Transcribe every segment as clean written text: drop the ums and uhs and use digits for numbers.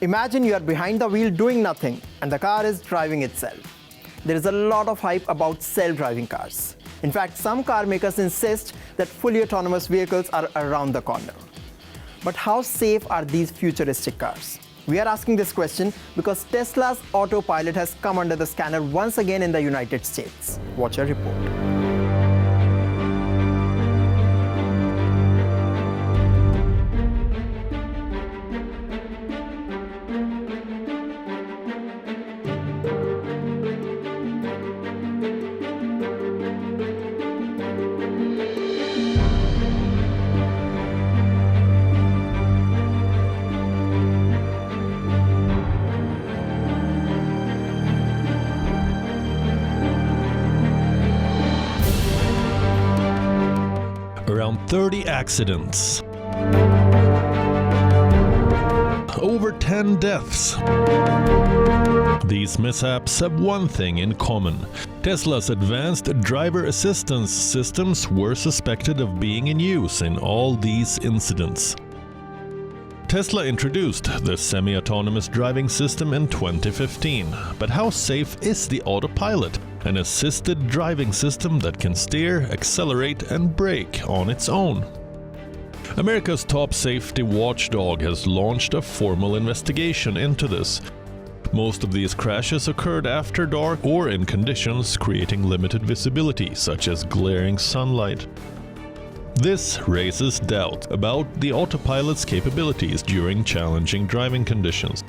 Imagine you are behind the wheel doing nothing and the car is driving itself. There is a lot of hype about self-driving cars. In fact, some car makers insist that fully autonomous vehicles are around the corner. But how safe are these futuristic cars? We are asking this question because Tesla's autopilot has come under the scanner once again in the United States. Watch our report. Around 30 accidents. Over 10 deaths. These mishaps have one thing in common. Tesla's advanced driver assistance systems were suspected of being in use in all these incidents. Tesla introduced the semi-autonomous driving system in 2015, but how safe is the autopilot? An assisted driving system that can steer, accelerate and brake on its own. America's top safety watchdog has launched a formal investigation into this. Most of these crashes occurred after dark or in conditions creating limited visibility, such as glaring sunlight. This raises doubt about the autopilot's capabilities during challenging driving conditions.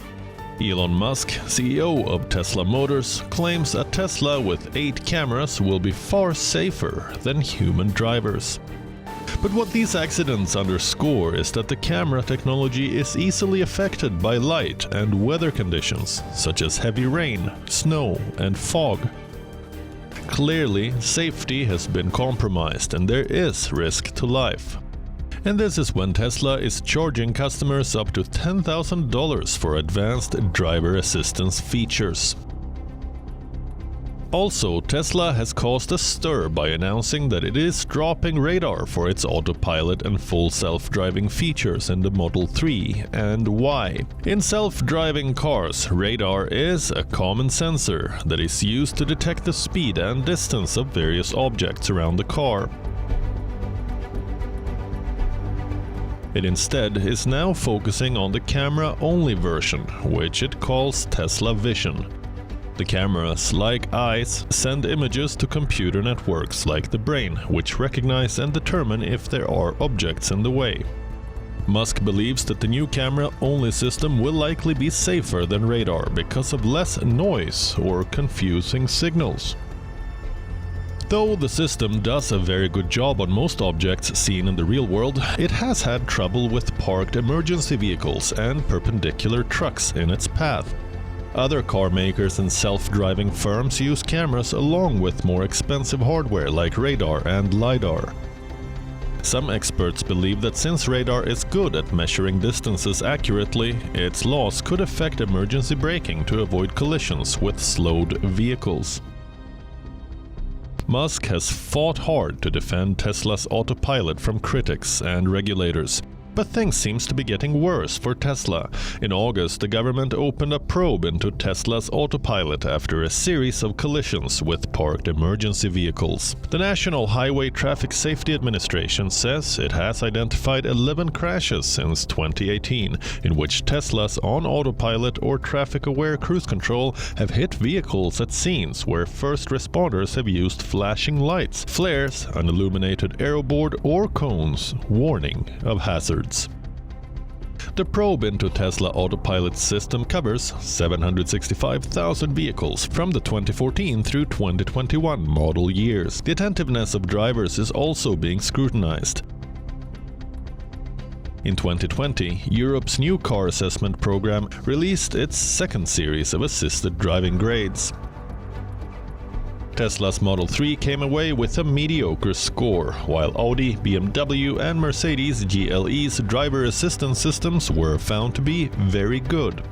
Elon Musk, CEO of Tesla Motors, claims a Tesla with 8 cameras will be far safer than human drivers. But what these accidents underscore is that the camera technology is easily affected by light and weather conditions, such as heavy rain, snow, and fog. Clearly, safety has been compromised and there is risk to life. And this is when Tesla is charging customers up to $10,000 for advanced driver assistance features. Also, Tesla has caused a stir by announcing that it is dropping radar for its autopilot and full self-driving features in the Model 3, and why. In self-driving cars, radar is a common sensor that is used to detect the speed and distance of various objects around the car. It instead is now focusing on the camera-only version, which it calls Tesla Vision. The cameras, like eyes, send images to computer networks like the brain, which recognize and determine if there are objects in the way. Musk believes that the new camera-only system will likely be safer than radar because of less noise or confusing signals. Though the system does a very good job on most objects seen in the real world, it has had trouble with parked emergency vehicles and perpendicular trucks in its path. Other car makers and self-driving firms use cameras along with more expensive hardware like radar and LiDAR. Some experts believe that since radar is good at measuring distances accurately, its loss could affect emergency braking to avoid collisions with slowed vehicles. Musk has fought hard to defend Tesla's autopilot from critics and regulators. But things seems to be getting worse for Tesla. In August, the government opened a probe into Tesla's autopilot after a series of collisions with parked emergency vehicles. The National Highway Traffic Safety Administration says it has identified 11 crashes since 2018, in which Teslas on autopilot or traffic-aware cruise control have hit vehicles at scenes where first responders have used flashing lights, flares, an illuminated aeroboard or cones, warning of hazards. The probe into Tesla Autopilot's system covers 765,000 vehicles from the 2014 through 2021 model years. The attentiveness of drivers is also being scrutinized. In 2020, Europe's new car assessment program released its second series of assisted driving grades. Tesla's Model 3 came away with a mediocre score, while Audi, BMW and Mercedes GLE's driver assistance systems were found to be very good.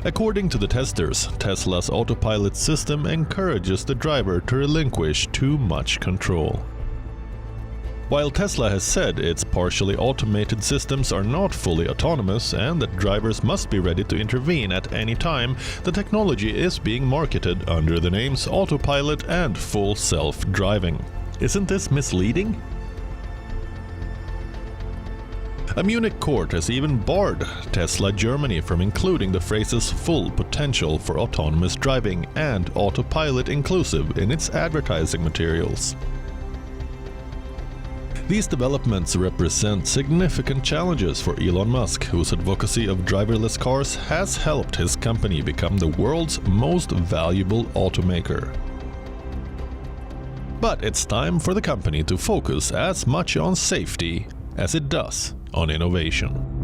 According to the testers, Tesla's autopilot system encourages the driver to relinquish too much control. While Tesla has said its partially automated systems are not fully autonomous and that drivers must be ready to intervene at any time, the technology is being marketed under the names autopilot and full self-driving. Isn't this misleading? A Munich court has even barred Tesla Germany from including the phrases full potential for autonomous driving and autopilot inclusive in its advertising materials. These developments represent significant challenges for Elon Musk, whose advocacy of driverless cars has helped his company become the world's most valuable automaker. But it's time for the company to focus as much on safety as it does on innovation.